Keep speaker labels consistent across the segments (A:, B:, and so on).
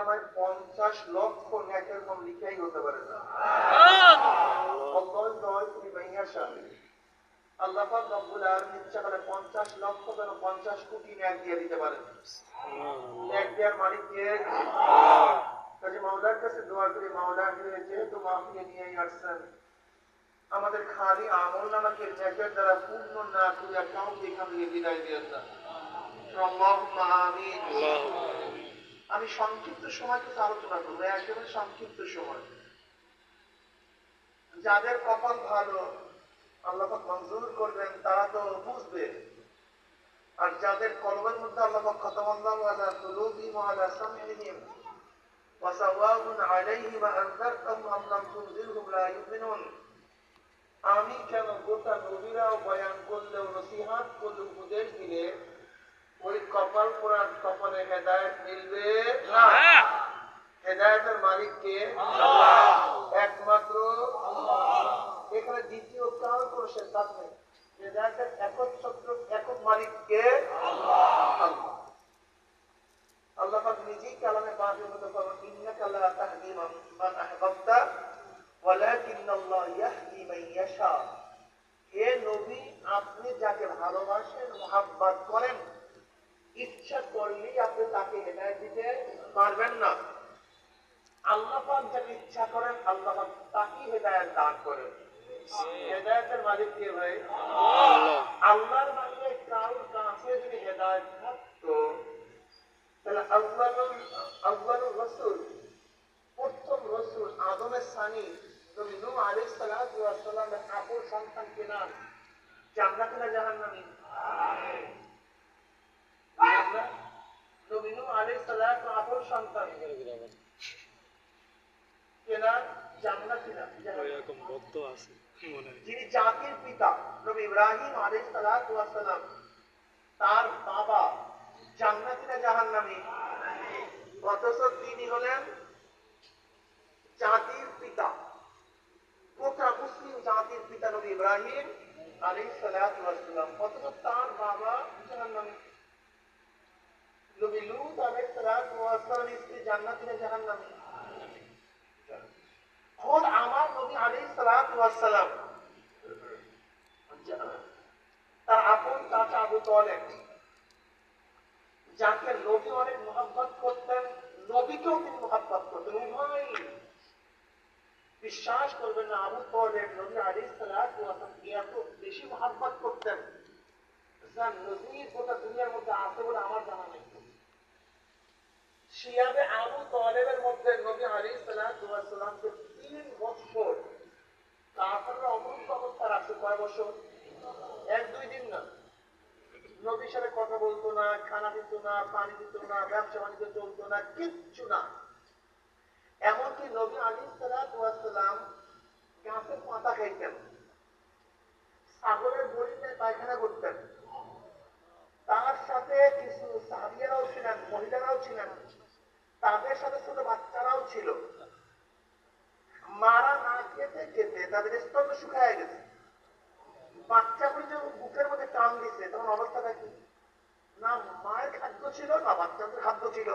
A: আমলনামায় 50 লক্ষ নেকের কম লিখাই হতে পারে না। আল্লাহ পাক রব্বুল আলামিন ইচ্ছা করে 50 লক্ষ কেন 50 কোটি নেক দিয়ে দিতে পারেন। নেক দেওয়ার মালিক কে? কাজে মাওলার কাছে দোয়া করি, মাওলা যেহেতু মাহফিলে নিয়ে আসছেন, আমাদের খালি আমলনামাকে নেকের দ্বারা পূর্ণ না করে কাউকে এখান থেকে বিদায় দিয়েন না। আল্লাহুম্মা আমিন। আমি সংক্ষিপ্ত সময় কিছু আলোচনা করবো, একেবারে সংক্ষিপ্ত সময়। যাদের কপাল ভালো আল্লাহ পাক মঞ্জুর করবেন তারা তো বুঝবে, আর যাদের কলবের মধ্যে আল্লাহ পাক খতমাল্লাহু আলা কুলুবিহিম ওয়া আলা সামইহিম ওয়া সাওয়াউন আলাইহিম আনযারতাহুম আম লাম তুনযিরহুম লা ইউমিনুন, আমি কেন গোটা নবীরাও বয়ান করলেও নসিহত করলেও উপদেশ দিলে ওই কপাল পোড়ার কপালে হেদায়েত মিলবে না। হেদায়েতের মালিক কে? আল্লাহ, একমাত্র আল্লাহ। এখানে দ্বিতীয় কারণ কোন সিদ্ধান্ত নেই। হেদায়েতের একক মালিক কে? আল্লাহ। আল্লাহ পাক নিজেই কালামে পাকের মধ্যে বলেন, ইন্নাকা লা তাহদি মান আহবাবতা ওয়ালাকিন্নাল্লাহ ইয়াহদি মান ইয়াশা। হে নবী, আপনি যাকে ভালোবাসেন, মুহাব্বত করেন, ইচ্ছা করলেই আপনি তাকে হেদায়েত দিতে পারবেন না। আল্লাহ পাক যাকে ইচ্ছা করেন আল্লাহ পাক তাকে হেদায়েত দান করেন। হেদায়েতের মালিক কে ভাই? আল্লাহ। আল্লাহর বাইরে কারোর কাছে যদি হেদায়েত থাকতো তাহলে আউয়ালুর রাসূল, প্রথম রাসূল আদমের সানি নবী নূহ আলাইহিস সালাতু ওয়াস সালামের আপন সন্তান কেনান জান্নাতে না জাহান্নামে? নবী নূহ আলাইহিস সালাতু আপন সন্তান কেনান জান্নাতে না জাহান্নামে? এরকম ভক্ত আছে মনে। যিনি জাতির পিতা নবী ইব্রাহিম আলাইহিস সালাতু ওয়াস সালাম, তার বাবা জান্নাতি না জাহান্নামী? অথচ তিনি হলেন জাতির পিতা, গোটা মুসলিম জাতির পিতা নবী ইব্রাহিম আলাইহিস সালাতু ওয়াস সালাম, অথচ তার বাবা জাহান্নামী। নবী লূত আলাইহিস সালাতু ওয়াস সালামের স্ত্রী জান্নাতি না জাহান্নামী? খোদ আমার নবী আলাইহিস সালাতু ওয়াস সালাম তার আপন চাচা আবু তালেব, যাকে নবী অনেক মুহাব্বত করতেন, নবীকেও তিনি মুহাব্বত করতেন, উভয় বিশ্বাস করবেন না, আবু তালেব নবী আলাইহিস সালাতু ওয়াস সালামকে এত বেশি মুহাব্বত করতেন যা নজির গোটা দুনিয়ার মধ্যে আছে বলে আমার জানা নেই। শিয়াবে আবু তালেবের মধ্যে নবী আলাইহিস সালাতু ওয়াস সালামকে 3 বছর কাফেররা অবরুদ্ধ অবস্থা রাখছে। কয় বছর? 1-2 দিন না। নবীর সাথে কথা বলতো না, খানা দিত না, পানি দিত না, ব্যবসা বাণিজ্য চলতো না, কিচ্ছু না। এমনকি নবী আলাইহিস সালাতু ওয়াস সালাম গাছের পাতা খাইতেন, ছাগলের বড়িতে পায়খানা করতেন। তার সাথে কিছু সাহাবীরাও ছিলেন, মহিলারাও ছিলেন, তাদের সাথে ছোট বাচ্চারাও ছিল। মারা না খেতে খেতে তাদের স্তম্ভ শুকায় গেছে। বাচ্চাগুলি যখন বুকের মধ্যে টান দিছে তখন অবস্থাটা কি? না মায়ের খাদ্য ছিল না বাচ্চাদের খাদ্য ছিল।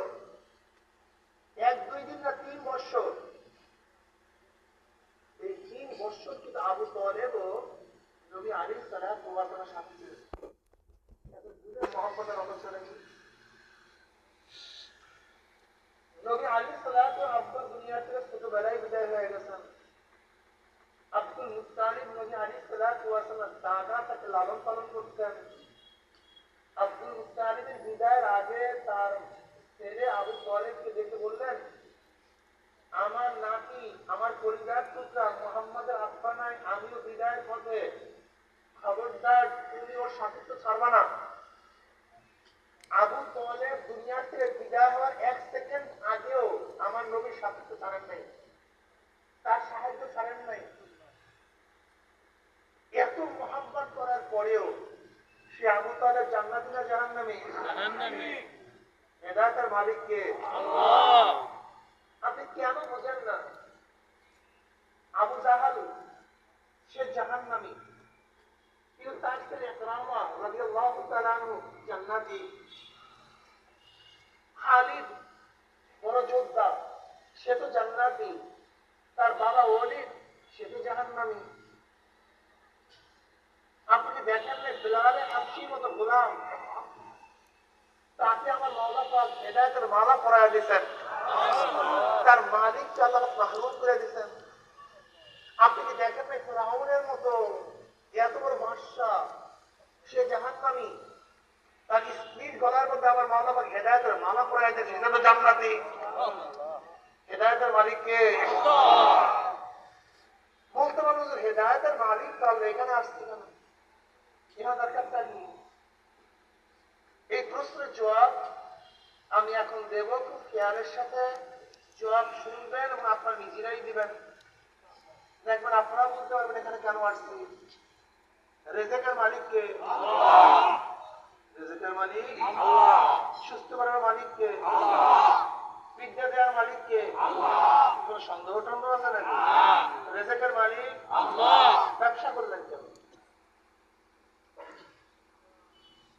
A: 1-2 দিন না 3 বছর। এই 3 বছর কিন্তু আবু তালেবও নবী আলাইহিস সালাতু ওয়াস সালামের সাথে ছিলেন। এত দূরের মহব্বতের অবস্থাটা কি? নবী আলাইহিস সালাতু আব্বা দুনিয়া থেকে ছোটবেলায় বিদায় হয়ে গেছেন। আব্দুল মুত্তালিব নবী আলাইহিস সালাতু ওয়াস সালাম দাদা তাকে লালন পালন করতেন। আব্দুল মুত্তালিবের বিদায়ের আগে তার ছেলে আবু তালেবকে দেখে বললেন, আমার নাতি, আমার পরিবার টুকরা মুহাম্মাদের আব্বা নাই, আমিও বিদায়ের পথে, খবরদার তুমি ওর সাথিত্ব ছাড়বা না। আবু তালেব দুনিয়া থেকে বিদায় হওয়ার 1 সেকেন্ড আগেও আমার নবীর সাথিত্ব ছাড়েন নাই, তার সাহায্য ছাড়েন নাই। এত মুহাব্বত করার পরেও সে আবু তালেব জান্নাতি না জাহান্নামী? জাহান্নামী। হেদায়েতের মালিক কে? আল্লাহ। আপনি কেন বোঝেন না? আবু জাহাল সে জাহান্নামী, কিন্তু তার ছেলে ইকরামা রাদিয়াল্লাহু তাআলা আনহু জান্নাতি। খালিদ বড় যোদ্ধা, সে তো জান্নাতি, তার বাবা ওয়ালিদ, সে তো জাহান্নামী। আপনি দেখেন না বিলালে হাবশির মতো গোলাম, তাকে আমার মাওলা পাক হেদায়েতের মালা পরায়া দিয়েছেন, তার মালিককে আল্লাহ মাহরুম করে দিয়েছেন। আপনি কি দেখেন না ফিরআউনের মতো এত বড় বাদশা, সে জাহান্নামী, তার স্ত্রীর গলার মধ্যে আমার মাওলা পাক হেদায়েতের মালা পরায়া দিয়েছেন, সেটা তো জান্নাতি। হেদায়েতের মালিক কে? বলতে পারবো যে হেদায়েতের মালিক, তাহলে এখানে আসছে কেন? ইহা দরকারটা কি? এই প্রশ্নের জবাব আমি এখন দেব, খুব খেয়ালের সাথে জবাব শুনবেন এবং আপনারা নিজেরাই দিবেন। দেখবেন আপনারা বলতে পারবেন এখানে কেন আসছি। রেজেকের মালিক কে? রেজেকের মালিক সুস্থ করার মালিক কে? বিদ্যা দেওয়ার মালিক কে? কোন সন্দেহ টন্দেহ আছে নাকি? রেজেকের মালিক। ব্যবসা করলেন কেন?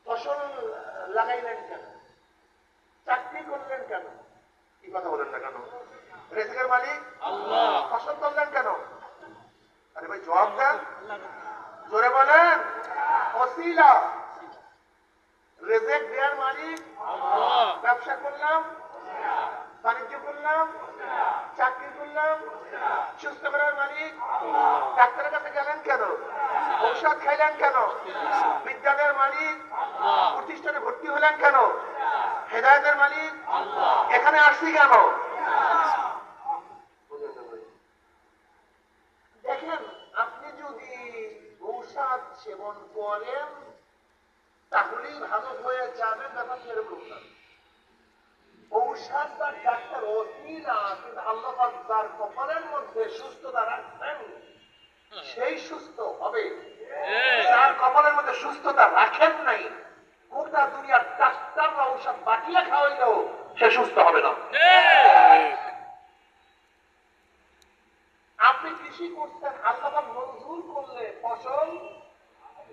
A: ফসল লাগাইলেন কেন? চাকরি করলেন কেন? কি কথা বলেন না কেন? রেজেকের মালিক আল্লাহ। ফসল করলেন কেন? আরে ভাই জবাব দেন, জোরে বলেন। ওসিলা। রেজেক দেওয়ার মালিক আল্লাহ। ব্যবসা করলাম, বাণিজ্য করলাম, চাকরি করলাম, সুস্থ করার মালিক আল্লাহ। ডাক্তারের কাছে গেলেন কেন? ঔষধ খাইলেন কেন? বিদ্যালয়ের মালিক আল্লাহ। প্রতিষ্ঠানে ভর্তি হলেন কেন? হেদায়েতের মালিক আল্লাহ। এখানে আসছি কেন? দেখেন, আপনি যদি ঔষধ সেবন করেন তাহলেই ভালো হয়ে যাবেন, ব্যাপারটা এরকম না। ঔষধ বা ডাক্তার ওসিলা, কিন্তু আল্লাহ পাক যার কপালের মধ্যে সুস্থতা রাখবেন সেই সুস্থ হবে। যার কপালের মধ্যে সুস্থতা রাখেন নাই, গোটা দুনিয়ার ডাক্তাররা ঔষধ বাটিয়ে খাওয়াইলেও সে সুস্থ হবে না। আপনি কৃষি করছেন, আল্লাহ পাক মঞ্জুর করলে ফসল,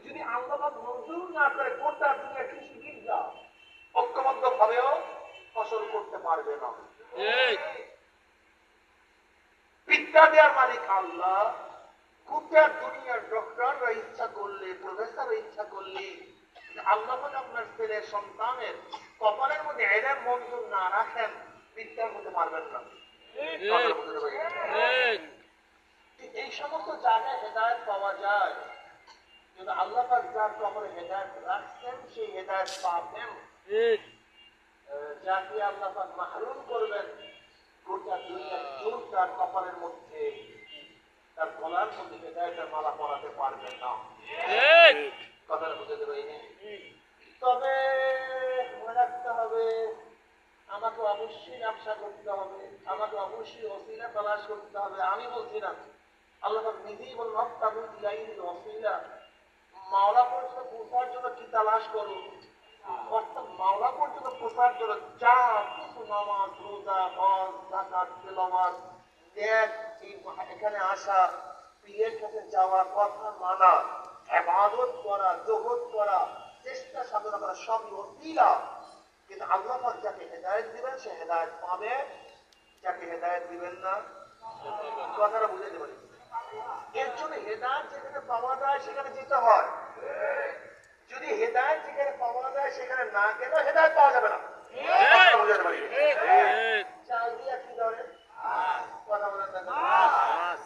A: যদি আল্লাহ পাক মঞ্জুর না করে গোটা দুনিয়া কৃষিবিদ যা ঐক্যবদ্ধ ভাবেও ফসল করতে পারবে না। বিদ্যা দেওয়ার মালিক আল্লাহ। গোটা দুনিয়ার ডক্টররা ইচ্ছা করলে, প্রফেসররা ইচ্ছা করলে, আল্লাহ পাক আপনার ছেলে সন্তানের কপালের মধ্যে এলেম মঞ্জুর না রাখেন, বিদ্যা করতে পারবেন না। এই সমস্ত জায়গায় হেদায়েত পাওয়া যায়, কিন্তু আল্লাহ পাক যার কপালে হেদায়েত রাখছেন সেই হেদায়েত পাবেন। যাকে আল্লাহ পাক মাহরুম করবেন, গোটা দুনিয়ার জোর তার কপালের মধ্যে, তার গলার মধ্যে হেদায়েতের মালা পরাতে পারবেন না। কথাটা বুঝতে পারিনি? তবে মনে রাখতে হবে, আমাকে অবশ্যই ব্যবসা করতে হবে, আমাকে অবশ্যই ওসিলা তালাশ করতে হবে। আমি বলছি না, আল্লাহ পাক নিজেই বললেন ওয়াবতাগু ইলাইহিল ওয়াসিলা, মাওলা পর্যন্ত পৌঁছার জন্য কি তালাশ করো। অর্থাৎ মাওলা পর্যন্ত পৌঁছার জন্য যা কিছু নামাজ, রোজা, হজ, যাকাত, তেলাওয়াত, নেক, এখানে আসা, পীরের কাছে যাওয়া, কথা মানা, ইবাদত করা, জোহদ করা, চেষ্টা সাধনা করা, সবই ওসিলা। কিন্তু আল্লাহ পাক যাকে হেদায়েত দিবেন সে হেদায়েত পাবে, যাকে হেদায়েত দিবেন না, কথাটা বুঝাতে পারি। এর জন্য হেদায়েত যেখানে পাওয়া যায় সেখানে যেতে হয়। যদি হেদায়েত যেখানে পাওয়া যায় সেখানে না গেলে হেদায়েত পাওয়া যাবে না। বুঝাতে পারি। চাল দিয়া কি ধরে? কথা বলেন না।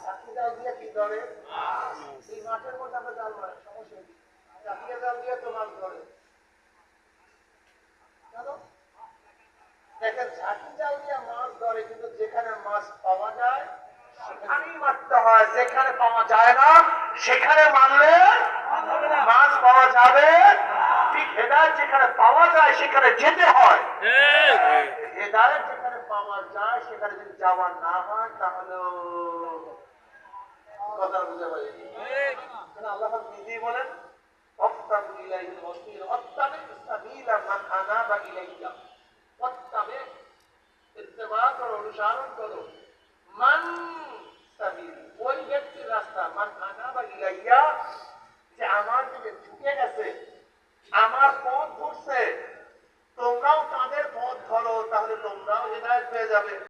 A: চাকরি জাল দিয়া কি ধরে? এই মাঠের মধ্যে আমরা জাল মারে, সমস্যা কি? চাকরি জাল দিয়ে তো মাছ ধরে। দেখেন, ঝাঁকি জাল দিয়ে মাছ ধরে, কিন্তু যেখানে মাছ পাওয়া যায় সেখানেই মারতে হয়, যেখানে পাওয়া যায় না সেখানে মারলে মাছ পাওয়া যাবে। ঠিক হেদায়েত যেখানে পাওয়া যায় সেখানে যেতে হয়। হেদায়েত যেখানে পাওয়া যায় সেখানে যদি যাওয়া না হয় তাহলে কথা বুঝতে পারি। আল্লাহ নিজেই বলেন ওয়াবতাগু ইলাইহিল ওয়াসিলা ওয়াত্তাবি সাবিলা মান আনাবা ইলাইয়া। ওয়াত্তাবি, ইত্তিবা করো, অনুসরণ করো, মান সাবিল, ওই ব্যক্তির রাস্তা, মান আনাবা ইলাইয়া, যে আমার দিকে ঝুঁকে গেছে, আমার পথ ধরছে, তোমরাও তাদের পথ ধরো, তাহলে তোমরাও হেদায়েত পেয়ে যাবে।